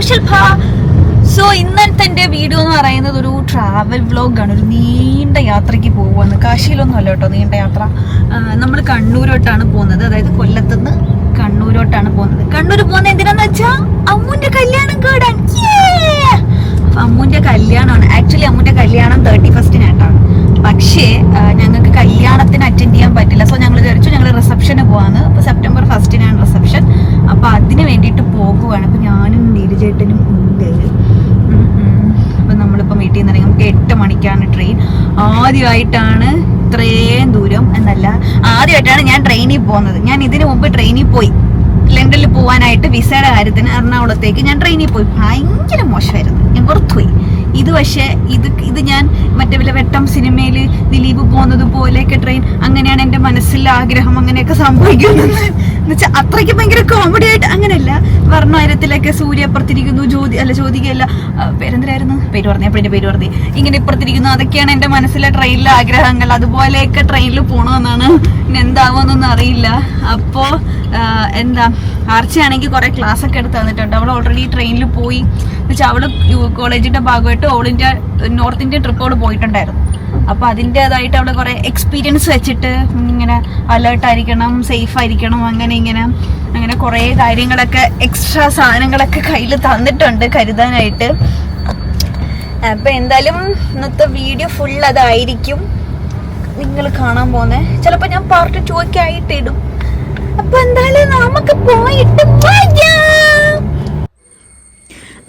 ശിൽപ. So ഇന്നത്തെ എൻ്റെ video എന്ന് പറയുന്നത് ഒരു ട്രാവൽ വ്ലോഗാണ്. ഒരു നീണ്ട യാത്രയ്ക്ക് പോകുവാണ്. കാശിയിലൊന്നും അല്ല കേട്ടോ നീണ്ട യാത്ര. നമ്മൾ കണ്ണൂരോട്ടാണ് പോകുന്നത്. അതായത് കൊല്ലത്തുനിന്ന് കണ്ണൂരോട്ടാണ് പോകുന്നത്. കണ്ണൂർ പോകുന്നത് എന്തിനാന്ന് വെച്ചാൽ അമ്മുന്റെ കല്യാണം കൂടാൻ. അമ്മുന്റെ കല്യാണമാണ്. ആക്ച്വലി അമ്മുന്റെ കല്യാണം 31-നായിട്ടാണ്. പക്ഷേ ഞങ്ങൾക്ക് കല്യാണത്തിന് അറ്റൻഡ് ചെയ്യാൻ പറ്റില്ല. സോ ഞങ്ങൾ വിചാരിച്ചു ഞങ്ങൾ റിസപ്ഷന് പോവാന്ന്. അപ്പോൾ സെപ്റ്റംബർ 1-നാണ് റിസപ്ഷൻ. അപ്പോൾ അതിന് വേണ്ടിയിട്ട് പോകുവാണ്. അപ്പോൾ ഞാനും നീരജേട്ടനും ഉണ്ട്. അപ്പം നമ്മളിപ്പോൾ വീട്ടിൽ നിന്ന് ഇറങ്ങി. നമുക്ക് 8 മണിക്കാണ് ട്രെയിൻ. ആദ്യമായിട്ടാണ് ഇത്രയും ദൂരം എന്നല്ല, ആദ്യമായിട്ടാണ് ഞാൻ ട്രെയിനിൽ പോകുന്നത്. ഞാൻ ഇതിനു മുമ്പ് ട്രെയിനിൽ പോയി ലണ്ടനിൽ പോകാനായിട്ട് വിസയുടെ കാര്യത്തിന് എറണാകുളത്തേക്ക് ഞാൻ ട്രെയിനിൽ പോയി. ഭയങ്കര മോശമായിരുന്നു. ഞാൻ പുറത്തുപോയി. ഇത് പക്ഷേ ഇത് ഞാൻ മറ്റേ വല്ല വെട്ടം സിനിമയിൽ ദിലീപ് പോകുന്നത് പോലെയൊക്കെ ട്രെയിൻ, അങ്ങനെയാണ് എൻ്റെ മനസ്സിലെ ആഗ്രഹം. അങ്ങനെയൊക്കെ സംഭവിക്കുന്നത് എന്ന് വെച്ചാൽ അത്രയ്ക്ക് ഭയങ്കര കോമഡി ആയിട്ട് അങ്ങനെയല്ല. വർണ്ണായിരത്തിലൊക്കെ സൂര്യ അപ്പുറത്തിരിക്കുന്നു, ജ്യോതികയല്ല, പേരെന്തരായിരുന്നു, പേര് പറഞ്ഞു ഇങ്ങനെ ഇപ്പുറത്തിരിക്കുന്നു. അതൊക്കെയാണ് എൻ്റെ മനസ്സിലെ ട്രെയിനിലെ ആഗ്രഹങ്ങൾ. അതുപോലെയൊക്കെ ട്രെയിനിൽ പോകണമെന്നാണ്. ഇനി എന്താവുമെന്നൊന്നും അറിയില്ല. അപ്പോൾ എന്താ, ആർച്ചയാണെങ്കിൽ കുറെ ക്ലാസ് ഒക്കെ എടുത്ത് തന്നിട്ടുണ്ട്. അവൾ ഓൾറെഡി ട്രെയിനിൽ പോയി എന്ന് വെച്ചാൽ അവള് കോളേജിന്റെ ഭാഗമായിട്ട് all India north Indian trip അവൾ പോയിട്ടുണ്ടായിരുന്നു. അപ്പൊ അതിൻ്റെതായിട്ട് അവള് കുറെ എക്സ്പീരിയൻസ് വെച്ചിട്ട് ഇങ്ങനെ അലേർട്ട് ആയിരിക്കണം, സേഫ് ആയിരിക്കണം, അങ്ങനെ കുറെ കാര്യങ്ങളൊക്കെ എക്സ്ട്രാ സാധനങ്ങളൊക്കെ കയ്യിൽ തന്നിട്ടുണ്ട് കരുതാനായിട്ട്. അപ്പൊ എന്തായാലും ഇന്നത്തെ വീഡിയോ ഫുൾ അതായിരിക്കും നിങ്ങൾ കാണാൻ പോകുന്നത്. ചിലപ്പോൾ ഞാൻ പാർട്ട് 2 ഒക്കെ ആയിട്ട് ഇടും. അപ്പൊ എന്തായാലും നമുക്ക് പോയിട്ട്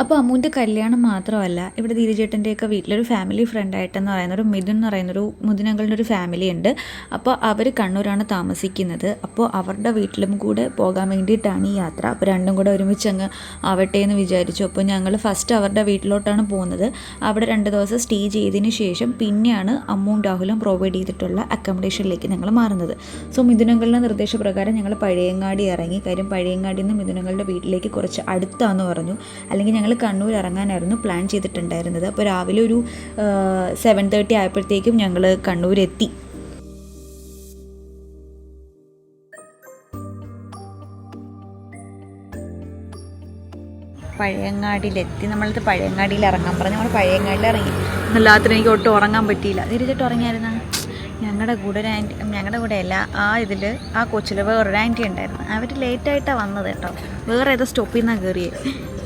അപ്പോൾ അമ്മുവിൻ്റെ കല്യാണം മാത്രമല്ല, ഇവിടെ ധീരജേട്ടൻ്റെയൊക്കെ വീട്ടിലൊരു ഫാമിലി ഫ്രണ്ടായിട്ടെന്ന് പറയുന്ന ഒരു മിഥുൻ എന്ന് പറയുന്നൊരു മുതിനങ്ങളുടെ ഒരു ഫാമിലി ഉണ്ട്. അപ്പോൾ അവർ കണ്ണൂരാണ് താമസിക്കുന്നത്. അപ്പോൾ അവരുടെ വീട്ടിലും കൂടെ പോകാൻ വേണ്ടിയിട്ടാണ് ഈ യാത്ര. അപ്പോൾ രണ്ടും കൂടെ ഒരുമിച്ച് അങ്ങ് ആവട്ടെ എന്ന് വിചാരിച്ചു. അപ്പോൾ ഞങ്ങൾ ഫസ്റ്റ് അവരുടെ വീട്ടിലോട്ടാണ് പോകുന്നത്. അവിടെ 2 ദിവസം സ്റ്റേ ചെയ്തതിന് ശേഷം പിന്നെയാണ് അമ്മുവും രാഹുലും പ്രൊവൈഡ് ചെയ്തിട്ടുള്ള അക്കോമഡേഷനിലേക്ക് ഞങ്ങൾ മാറുന്നത്. സോ മിഥുനങ്ങളുടെ നിർദ്ദേശപ്രകാരം ഞങ്ങൾ പഴയങ്ങാടി ഇറങ്ങി. കാര്യം പഴയങ്ങാടിയിൽ നിന്ന് മിഥുനങ്ങളുടെ വീട്ടിലേക്ക് കുറച്ച് അടുത്താന്ന് പറഞ്ഞു. അല്ലെങ്കിൽ ഞങ്ങൾ കണ്ണൂർ ഇറങ്ങാനായിരുന്നു പ്ലാൻ ചെയ്തിട്ടുണ്ടായിരുന്നത്. അപ്പോൾ രാവിലെ ഒരു 7:30 ആയപ്പോഴത്തേക്കും ഞങ്ങൾ കണ്ണൂരെത്തി. പഴയങ്ങാടിയിലെത്തി. നമ്മളത് പഴയങ്ങാടിയിൽ ഇറങ്ങാൻ പറഞ്ഞു. നമ്മൾ പഴയങ്ങാടിയിൽ ഇറങ്ങി. എല്ലാത്തിനും എനിക്ക് ഒട്ടും ഉറങ്ങാൻ പറ്റിയില്ല. തിരിച്ചിട്ട് ഉറങ്ങിയായിരുന്നു. ഞങ്ങളുടെ കൂടെ അല്ല, ആ കൊച്ചിൽ വേറൊരു ആൻറ്റി ഉണ്ടായിരുന്നു. അവർ ലേറ്റായിട്ടാണ് വന്നത് കേട്ടോ. വേറെ ഏതോ സ്റ്റോപ്പിൽ നിന്നാണ് കയറിയത്.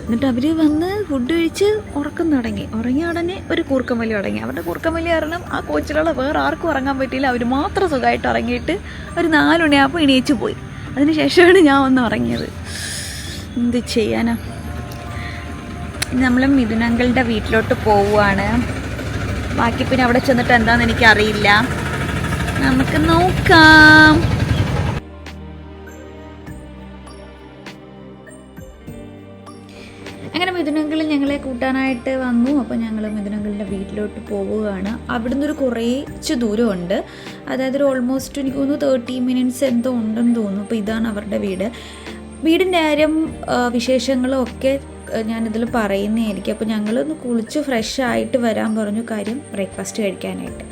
എന്നിട്ട് അവർ വന്ന് ഫുഡ് കഴിച്ച് ഉറക്കം തുടങ്ങി. ഉറങ്ങിയ ഉടനെ ഒരു കൂർക്കം വലി തുടങ്ങി. അവരുടെ കൂർക്കം വലി കാരണം ആ കോച്ചിലുള്ള വേറെ ആർക്കും ഉറങ്ങാൻ പറ്റിയില്ല. അവർ മാത്രം സുഖമായിട്ട് ഉറങ്ങിയിട്ട് ഒരു 4 മണിയാകുമ്പോൾ എണീച്ച് പോയി. അതിന് ശേഷമാണ് ഞാൻ ഒന്ന് ഉറങ്ങിയത്. എന്ത് ചെയ്യാനാ. നമ്മൾ മിഥുനങ്ങളുടെ വീട്ടിലോട്ട് പോവുകയാണ്. ബാക്കി പിന്നെ അവിടെ ചെന്നിട്ട് എന്താണെന്ന് എനിക്കറിയില്ല. നമുക്ക് നോക്കാം. അങ്ങനെ മിഥുനങ്ങൾ ഞങ്ങളെ കൂട്ടാനായിട്ട് വന്നു. അപ്പോൾ ഞങ്ങൾ മിഥുനങ്ങളുടെ വീട്ടിലോട്ട് പോവുകയാണ്. അവിടുന്ന് ഒരു കുറച്ച് ദൂരമുണ്ട്. അതായത് ഒരു ഓൾമോസ്റ്റ് എനിക്ക് തോന്നുന്നു 30 മിനിറ്റ്സ് എന്തോ ഉണ്ടെന്ന് തോന്നുന്നു. അപ്പോൾ ഇതാണ് അവരുടെ വീടിൻ്റെ കാര്യം വിശേഷങ്ങളും ഒക്കെ ഞാനിതിൽ പറയുന്നതായിരിക്കും. അപ്പോൾ ഞങ്ങളൊന്ന് കുളിച്ച് ഫ്രഷ് ആയിട്ട് വരാൻ പറഞ്ഞു. കാര്യം ബ്രേക്ക്ഫാസ്റ്റ് കഴിക്കാനായിട്ട്.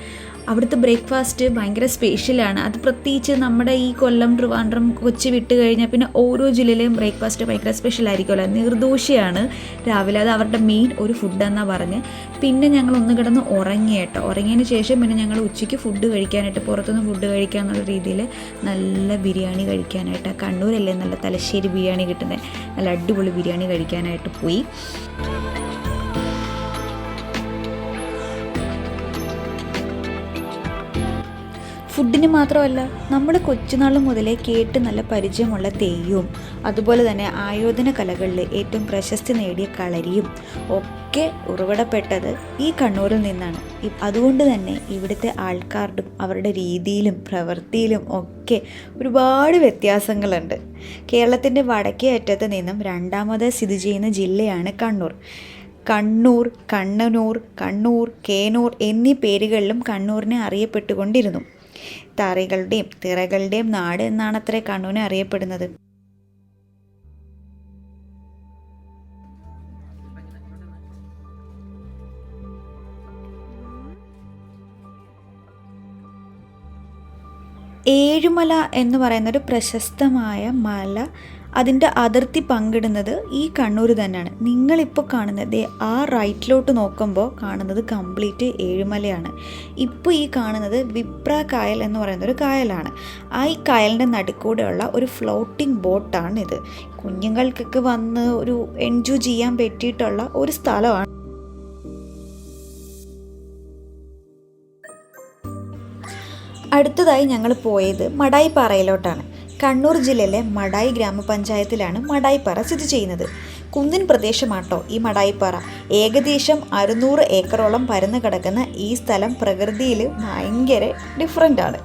അവിടുത്തെ ബ്രേക്ക്ഫാസ്റ്റ് ഭയങ്കര സ്പെഷ്യലാണ്. അത് പ്രത്യേകിച്ച് നമ്മുടെ ഈ കൊല്ലം, ട്രിവാൻഡ്രം, കൊച്ചി വിട്ട് കഴിഞ്ഞാൽ പിന്നെ ഓരോ ജില്ലയിലെയും ബ്രേക്ക്ഫാസ്റ്റ് ഭയങ്കര സ്പെഷ്യൽ ആയിരിക്കുമല്ലോ. നീർദോശയാണ് രാവിലെ. അത് അവരുടെ മെയിൻ ഒരു ഫുഡെന്നാണ് പറഞ്ഞ്. പിന്നെ ഞങ്ങൾ ഒന്ന് കിടന്ന് ഉറങ്ങി കേട്ടോ. ഉറങ്ങിയതിന് ശേഷം പിന്നെ ഞങ്ങൾ ഉച്ചയ്ക്ക് ഫുഡ് കഴിക്കാനായിട്ട് പുറത്തുനിന്ന് ഫുഡ് കഴിക്കാന്നുള്ള രീതിയിൽ നല്ല ബിരിയാണി കഴിക്കാനായിട്ട്, കണ്ണൂരല്ലേ നല്ല തലശ്ശേരി ബിരിയാണി കിട്ടുന്നത്, നല്ല അടിപൊളി ബിരിയാണി കഴിക്കാനായിട്ട് പോയി. ഫുഡിന് മാത്രമല്ല, നമ്മൾ കൊച്ചുനാൾ മുതലേ കേട്ട് നല്ല പരിചയമുള്ള തെയ്യവും അതുപോലെ തന്നെ ആയോധന കലകളിൽ ഏറ്റവും പ്രശസ്തി നേടിയ കളരിയും ഒക്കെ ഉറവിടപ്പെട്ടത് ഈ കണ്ണൂരിൽ നിന്നാണ്. അതുകൊണ്ട് തന്നെ ഇവിടുത്തെ ആൾക്കാരുടെയും അവരുടെ രീതിയിലും പ്രവൃത്തിയിലും ഒക്കെ ഒരുപാട് വ്യത്യാസങ്ങളുണ്ട്. കേരളത്തിൻ്റെ വടക്കേ അറ്റത്ത് നിന്നും 2ാമത് സ്ഥിതി ചെയ്യുന്ന ജില്ലയാണ് കണ്ണൂർ. കണ്ണൂർ, കണ്ണനൂർ, കണ്ണൂർ, കേനൂർ എന്നീ പേരുകളിലും കണ്ണൂരിനെ അറിയപ്പെട്ടുകൊണ്ടിരുന്നു. തറികളുടെയും തിറകളുടെയും നാട് എന്നാണത്രേ കണ്ണൂരിനെ അറിയപ്പെടുന്നത്. ഏഴുമല എന്ന് പറയുന്നൊരു പ്രശസ്തമായ മല അതിൻ്റെ അതിർത്തി പങ്കിടുന്നത് ഈ കണ്ണൂർ തന്നെയാണ്. നിങ്ങളിപ്പോൾ കാണുന്നത് ആ റൈറ്റിലോട്ട് നോക്കുമ്പോൾ കാണുന്നത് കംപ്ലീറ്റ് ഏഴുമലയാണ്. ഇപ്പോൾ ഈ കാണുന്നത് വിപ്ര കായൽ എന്ന് പറയുന്നൊരു കായലാണ്. ഈ കായലിൻ്റെ നടുക്കൂടെയുള്ള ഒരു ഫ്ലോട്ടിംഗ് ബോട്ടാണിത്. കുഞ്ഞുങ്ങൾക്കൊക്കെ വന്ന് ഒരു എൻജോയ് ചെയ്യാൻ പറ്റിയിട്ടുള്ള ഒരു സ്ഥലമാണ്. അടുത്തതായി ഞങ്ങൾ പോയത് മടായിപ്പാറയിലോട്ടാണ്. കണ്ണൂർ ജില്ലയിലെ മടായി ഗ്രാമപഞ്ചായത്തിലാണ് മടായിപ്പാറ സ്ഥിതി ചെയ്യുന്നത്. കുന്നിൻ പ്രദേശമാട്ടോ ഈ മടായിപ്പാറ. ഏകദേശം 600 ഏക്കറോളം പരന്നു കിടക്കുന്ന ഈ സ്ഥലം പ്രകൃതിയിൽ ഭയങ്കര ഡിഫറൻ്റാണ്.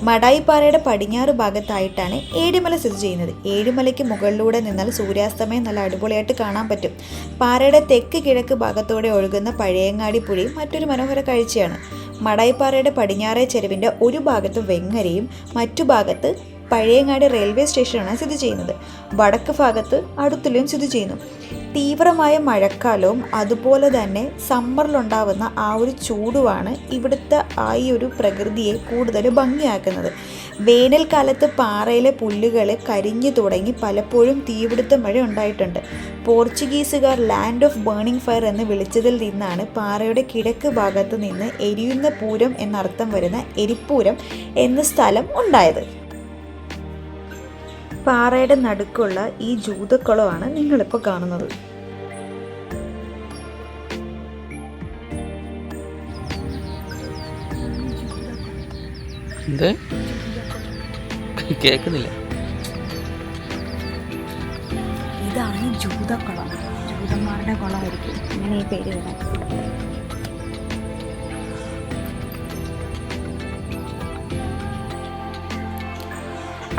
മടായിപ്പാറയുടെ പടിഞ്ഞാറ് ഭാഗത്തായിട്ടാണ് ഏഴിമല സ്ഥിതി ചെയ്യുന്നത്. ഏഴിമലയ്ക്ക് മുകളിലൂടെ നിന്നാൽ സൂര്യാസ്തമയം നല്ല അടിപൊളിയായിട്ട് കാണാൻ പറ്റും. പാറയുടെ തെക്ക് കിഴക്ക് ഭാഗത്തൂടെ ഒഴുകുന്ന പഴയങ്ങാടി പുഴയും മറ്റൊരു മനോഹര കാഴ്ചയാണ്. മടായിപ്പാറയുടെ പടിഞ്ഞാറേ ചെരുവിൻ്റെ ഒരു ഭാഗത്ത് വെങ്ങരയും മറ്റു ഭാഗത്ത് പഴയങ്ങാടി റെയിൽവേ സ്റ്റേഷനാണ് സ്ഥിതി ചെയ്യുന്നത്. വടക്ക് ഭാഗത്ത് അടുത്തുലയും സ്ഥിതി ചെയ്യുന്നു. തീവ്രമായ മഴക്കാലവും അതുപോലെ തന്നെ സമ്മറിലുണ്ടാവുന്ന ആ ഒരു ചൂടുമാണ് ഇവിടുത്തെ ഈ ഒരു പ്രകൃതിയെ കൂടുതൽ ഭംഗിയാക്കുന്നത്. വേനൽക്കാലത്ത് പാറയിലെ പുല്ലുകൾ കരിഞ്ഞു തുടങ്ങി പലപ്പോഴും തീപിടുത്ത മഴ ഉണ്ടായിട്ടുണ്ട്. പോർച്ചുഗീസുകാർ ലാൻഡ് ഓഫ് ബേണിംഗ് ഫയർ എന്ന് വിളിച്ചതിൽ നിന്നാണ് പാറയുടെ കിഴക്ക് ഭാഗത്ത് നിന്ന് എരിയുന്ന പൂരം എന്നർത്ഥം വരുന്ന എരിപ്പൂരം എന്ന സ്ഥലം ഉണ്ടായത്. പാറയുടെ നടുക്കുള്ള ഈ ജൂതക്കുളമാണ് നിങ്ങളിപ്പോൾ കാണുന്നത്. കേൾക്കുന്നില്ല. ഇതാണ് ജൂതക്കുളം. ജൂതന്മാരുടെ കുളമായിരിക്കും അങ്ങനെ ഈ പേര് വരാൻ.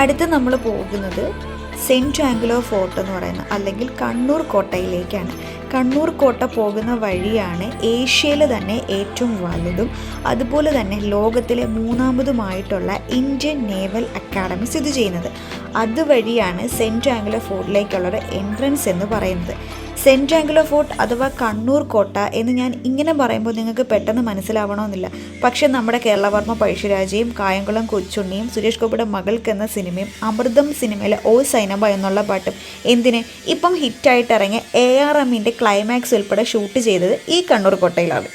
അടുത്ത് നമ്മൾ പോകുന്നത് സെൻറ്റ് ആംഗലോ ഫോർട്ട് എന്ന് പറയുന്ന അല്ലെങ്കിൽ കണ്ണൂർ കോട്ടയിലേക്കാണ്. കണ്ണൂർ കോട്ട പോകുന്ന വഴിയാണ് ഏഷ്യയിലെ തന്നെ ഏറ്റവും വലുതും അതുപോലെ തന്നെ ലോകത്തിലെ 3ാമതുമായിട്ടുള്ള ഇന്ത്യൻ നേവൽ അക്കാഡമി സ്ഥിതി ചെയ്യുന്നത്. അതുവഴിയാണ് സെൻറ്റ് ആംഗലോ ഫോർട്ടിലേക്കുള്ളൊരു എൻട്രൻസ് എന്ന് പറയുന്നത്. സെൻറ്റ് ആംഗലോ ഫോർട്ട് അഥവാ കണ്ണൂർ കോട്ട എന്ന് ഞാൻ ഇങ്ങനെ പറയുമ്പോൾ നിങ്ങൾക്ക് പെട്ടെന്ന് മനസ്സിലാവണമെന്നില്ല. പക്ഷേ നമ്മുടെ കേരളവർമ്മ പഴശ്ശിരാജയും കായംകുളം കൊച്ചുണ്ണിയും സുരേഷ് ഗോപിയുടെ മകൾക്ക് എന്ന സിനിമയും അമൃതം സിനിമയിലെ ഓ സൈനബ എന്നുള്ള പാട്ടും എന്തിന് ഇപ്പം ഹിറ്റായിട്ട് ഇറങ്ങിയ ARMൻ്റെ ക്ലൈമാക്സ് ഉൾപ്പെടെ ഷൂട്ട് ചെയ്തത് ഈ കണ്ണൂർ കോട്ടയിലാണ്.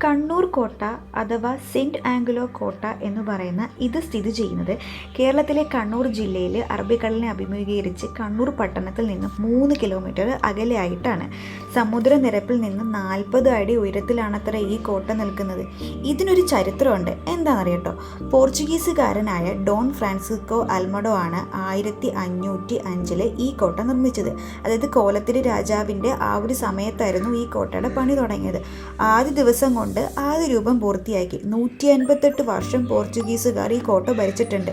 കണ്ണൂർ കോട്ട അഥവാ സെൻറ്റ് ആംഗലോ കോട്ട എന്ന് പറയുന്ന ഇത് സ്ഥിതി ചെയ്യുന്നത് കേരളത്തിലെ കണ്ണൂർ ജില്ലയിൽ അറബിക്കടലിനെ അഭിമുഖീകരിച്ച് കണ്ണൂർ പട്ടണത്തിൽ നിന്ന് 3 കിലോമീറ്റർ അകലെയായിട്ടാണ്. സമുദ്രനിരപ്പിൽ നിന്ന് 40 അടി ഉയരത്തിലാണത്ര ഈ കോട്ട നിൽക്കുന്നത്. ഇതിനൊരു ചരിത്രമുണ്ട്. എന്താണെന്നറിയട്ടോ? പോർച്ചുഗീസുകാരനായ ഡോൺ ഫ്രാൻസിസ്കോ അൽമഡോ ആണ് 1505 ഈ കോട്ട നിർമ്മിച്ചത്. അതായത് കോലത്തിരി രാജാവിൻ്റെ ആ ഒരു സമയത്തായിരുന്നു ഈ കോട്ടയുടെ പണി തുടങ്ങിയത്. ആദ്യ ദിവസം കൊണ്ട് ആദ്യ രൂപം പൂർത്തിയാക്കി. 158 വർഷം പോർച്ചുഗീസുകാർ ഈ കോട്ട ഭരിച്ചിട്ടുണ്ട്.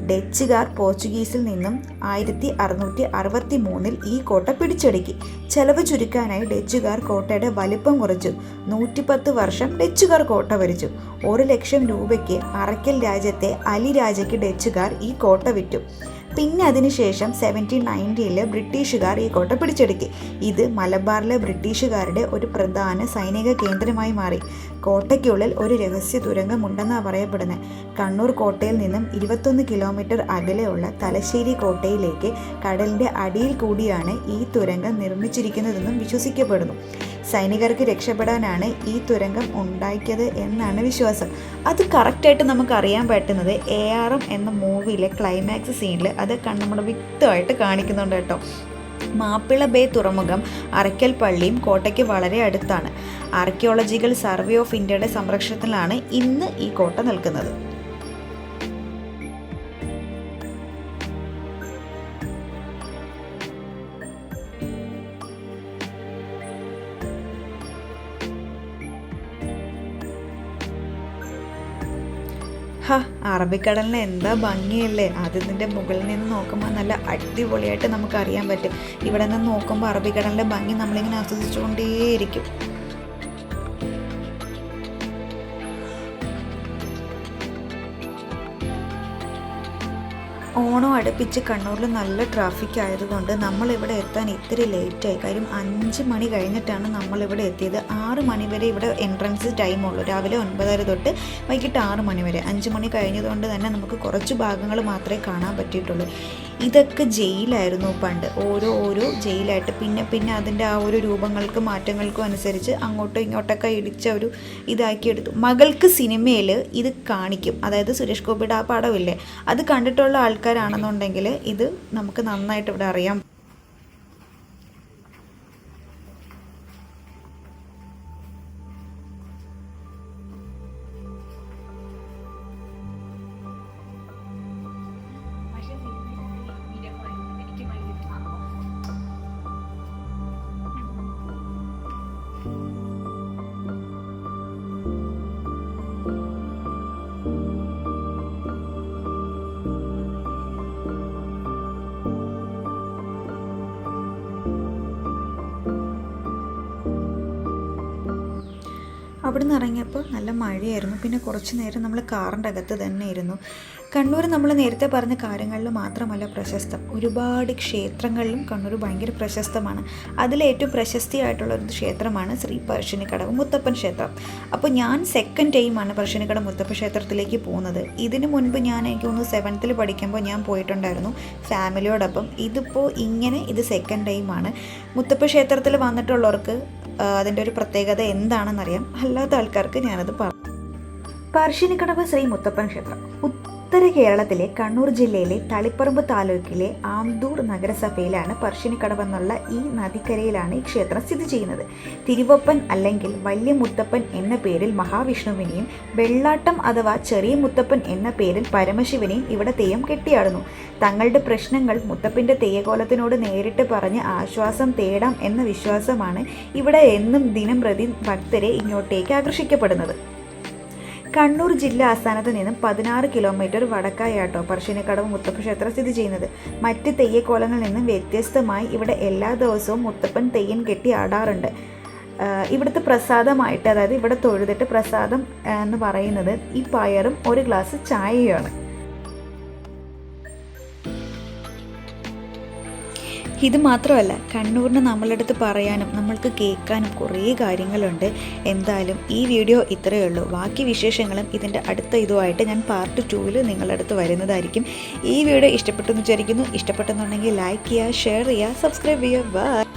ഡച്ചുകാർ പോർച്ചുഗീസിൽ നിന്നും 1663 ഈ കോട്ട പിടിച്ചടക്കി. ചെലവ് ചുരുക്കാനായി ഡച്ചുകാർ കോട്ടയുടെ വലിപ്പം കുറച്ചു. 110 വർഷം ഡച്ചുകാർ കോട്ട ഭരിച്ചു. 1 ലക്ഷം രൂപയ്ക്ക് അറക്കൽ രാജ്യത്തെ അലി രാജയ്ക്ക് ഡച്ചുകാർ ഈ കോട്ട വിറ്റു. പിന്നെ അതിനുശേഷം 1790 ബ്രിട്ടീഷുകാർ ഈ കോട്ട പിടിച്ചെടുക്കി. ഇത് മലബാറിലെ ബ്രിട്ടീഷുകാരുടെ ഒരു പ്രധാന സൈനിക കേന്ദ്രമായി മാറി. കോട്ടയ്ക്കുള്ളിൽ ഒരു രഹസ്യ തുരങ്കമുണ്ടെന്നാണ് പറയപ്പെടുന്നത്. കണ്ണൂർ കോട്ടയിൽ നിന്നും 21 കിലോമീറ്റർ അകലെയുള്ള തലശ്ശേരി കോട്ടയിലേക്ക് കടലിൻ്റെ അടിയിൽ കൂടിയാണ് ഈ തുരങ്കം നിർമ്മിച്ചിരിക്കുന്നതെന്നും വിശ്വസിക്കപ്പെടുന്നു. സൈനികർക്ക് രക്ഷപ്പെടാനാണ് ഈ തുരങ്കം ഉണ്ടാക്കിയത് എന്നാണ് വിശ്വാസം. അത് കറക്റ്റായിട്ട് നമുക്ക് അറിയാൻ പറ്റുന്നത് ARM എന്ന മൂവിയിലെ ക്ലൈമാക്സ് സീനിൽ അത് നമ്മൾ വ്യക്തമായിട്ട് കാണിക്കുന്നുണ്ട് കേട്ടോ. മാപ്പിള ബേ തുറമുഖം അറയ്ക്കൽ പള്ളിയും കോട്ടയ്ക്ക് വളരെ അടുത്താണ്. ആർക്കിയോളജിക്കൽ സർവേ ഓഫ് ഇന്ത്യയുടെ സംരക്ഷണത്തിലാണ് ഇന്ന് ഈ കോട്ട നിൽക്കുന്നത്. അറബിക്കടലിന് എന്താ ഭംഗിയല്ലേ. അതിൻ്റെ മുകളിൽ നിന്ന് നോക്കുമ്പോൾ നല്ല അടിപൊളിയായിട്ട് നമുക്കറിയാൻ പറ്റും. ഇവിടെ നിന്ന് നോക്കുമ്പോൾ അറബിക്കടലിൻ്റെ ഭംഗി നമ്മളിങ്ങനെ ആസ്വദിച്ചുകൊണ്ടേയിരിക്കും. ഓണം അടുപ്പിച്ച് കണ്ണൂരിൽ നല്ല ട്രാഫിക് ആയതുകൊണ്ട് നമ്മളിവിടെ എത്താൻ ഇത്തിരി ലേറ്റായി. കാര്യം 5 മണി കഴിഞ്ഞിട്ടാണ് നമ്മളിവിടെ എത്തിയത്. 6 മണി വരെ ഇവിടെ എൻട്രൻസ് ടൈമുള്ളൂ. രാവിലെ 9:30 തൊട്ട് വൈകിട്ട് 6 മണി വരെ. 5 മണി കഴിഞ്ഞതുകൊണ്ട് തന്നെ നമുക്ക് കുറച്ച് ഭാഗങ്ങൾ മാത്രമേ കാണാൻ പറ്റിയിട്ടുള്ളൂ. ഇതൊക്കെ ജയിലായിരുന്നു പണ്ട്, ഓരോ ജയിലായിട്ട്. പിന്നെ അതിൻ്റെ ആ ഒരു രൂപങ്ങൾക്കും മാറ്റങ്ങൾക്കും അനുസരിച്ച് അങ്ങോട്ടും ഇങ്ങോട്ടൊക്കെ ഇടിച്ച ഒരു ഇതാക്കിയെടുത്തു. മകൾക്ക് സിനിമയിൽ ഇത് കാണിക്കും, അതായത് സുരേഷ് ഗോപിയുടെ ആ പടമില്ലേ, അത് കണ്ടിട്ടുള്ള ആൾക്കാരാണെന്നുണ്ടെങ്കിൽ ഇത് നമുക്ക് നന്നായിട്ട് ഇവിടെ അറിയാം. അവിടെ നിന്ന് ഇറങ്ങിയപ്പോൾ നല്ല മഴയായിരുന്നു. പിന്നെ കുറച്ച് നേരം നമ്മൾ കാറിൻ്റെ അകത്ത് തന്നെ ഇരുന്നു. കണ്ണൂർ നമ്മൾ നേരത്തെ പറഞ്ഞ കാര്യങ്ങളിൽ മാത്രമല്ല പ്രശസ്തം, ഒരുപാട് ക്ഷേത്രങ്ങളിലും കണ്ണൂർ ഭയങ്കര പ്രശസ്തമാണ്. അതിലേറ്റവും പ്രശസ്തിയായിട്ടുള്ളൊരു ക്ഷേത്രമാണ് ശ്രീ പറശ്ശിനിക്കടവ് മുത്തപ്പൻ ക്ഷേത്രം. അപ്പോൾ ഞാൻ സെക്കൻഡ് ടൈമാണ് പറശ്ശിനിക്കടവ് മുത്തപ്പൻ ക്ഷേത്രത്തിലേക്ക് പോകുന്നത്. ഇതിനു മുൻപ് എനിക്ക് തോന്നുന്നു 7th പഠിക്കുമ്പോൾ ഞാൻ പോയിട്ടുണ്ടായിരുന്നു ഫാമിലിയോടൊപ്പം. ഇതിപ്പോൾ ഇത് സെക്കൻഡ് ടൈമാണ്. മുത്തപ്പൻ ക്ഷേത്രത്തിൽ വന്നിട്ടുള്ളവർക്ക് അതിൻ്റെ ഒരു പ്രത്യേകത എന്താണെന്നറിയാം, അല്ലാത്ത ആൾക്കാർക്ക് ഞാനത് പറഞ്ഞു. പറശ്ശിനിക്കടവ് ശ്രീ മുത്തപ്പൻ ക്ഷേത്രം ഉത്തര കേരളത്തിലെ കണ്ണൂർ ജില്ലയിലെ തളിപ്പറമ്പ് താലൂക്കിലെ ആംദൂർ നഗരസഭയിലാണ് പറശ്ശിനിക്കടവ് എന്നുള്ള ഈ നദിക്കരയിലാണ് ഈ ക്ഷേത്രം സ്ഥിതി ചെയ്യുന്നത്. തിരുവപ്പൻ അല്ലെങ്കിൽ വലിയ മുത്തപ്പൻ എന്ന പേരിൽ മഹാവിഷ്ണുവിനെയും വെള്ളാട്ടം അഥവാ ചെറിയ മുത്തപ്പൻ എന്ന പേരിൽ പരമശിവനെയും ഇവിടെ തെയ്യം കെട്ടിയാടുന്നു. തങ്ങളുടെ പ്രശ്നങ്ങൾ മുത്തപ്പൻ്റെ തെയ്യകോലത്തിനോട് നേരിട്ട് പറഞ്ഞ് ആശ്വാസം തേടാം എന്ന വിശ്വാസമാണ് ഇവിടെ എന്നും ദിനം പ്രതി ഭക്തരെ ഇങ്ങോട്ടേക്ക് ആകർഷിക്കപ്പെടുന്നത്. കണ്ണൂർ ജില്ലാ ആസ്ഥാനത്ത് നിന്നും 16 കിലോമീറ്റർ വടക്കായാട്ടോ പറശ്ശിനിക്കടവ് മുത്തപ്പൻ ക്ഷേത്രം സ്ഥിതി ചെയ്യുന്നത്. മറ്റ് തെയ്യക്കോലങ്ങളിൽ നിന്നും വ്യത്യസ്തമായി ഇവിടെ എല്ലാ ദിവസവും മുത്തപ്പൻ തെയ്യം കെട്ടി ആടാറുണ്ട്. ഇവിടുത്തെ പ്രസാദമായിട്ട്, അതായത് ഇവിടെ തൊഴുതിട്ട് പ്രസാദം എന്ന് പറയുന്നത് ഈ പയറും ഒരു ഗ്ലാസ് ചായയുമാണ്. ഇത് മാത്രമല്ല, കണ്ണൂരിന് നമ്മളടുത്ത് പറയാനും നമ്മൾക്ക് കേൾക്കാനും കുറേ കാര്യങ്ങളുണ്ട്. എന്തായാലും ഈ വീഡിയോ ഇത്രയേ ഉള്ളൂ. ബാക്കി വിശേഷങ്ങളും ഇതിൻ്റെ അടുത്ത ഇതുമായിട്ട് ഞാൻ പാർട്ട് 2 നിങ്ങളുടെ അടുത്ത് വരുന്നതായിരിക്കും. ഈ വീഡിയോ ഇഷ്ടപ്പെട്ടെന്ന് വിചാരിക്കുന്നു. ഇഷ്ടപ്പെട്ടെന്നുണ്ടെങ്കിൽ ലൈക്ക് ചെയ്യുക, ഷെയർ ചെയ്യുക, സബ്സ്ക്രൈബ് ചെയ്യുക. ബൈ.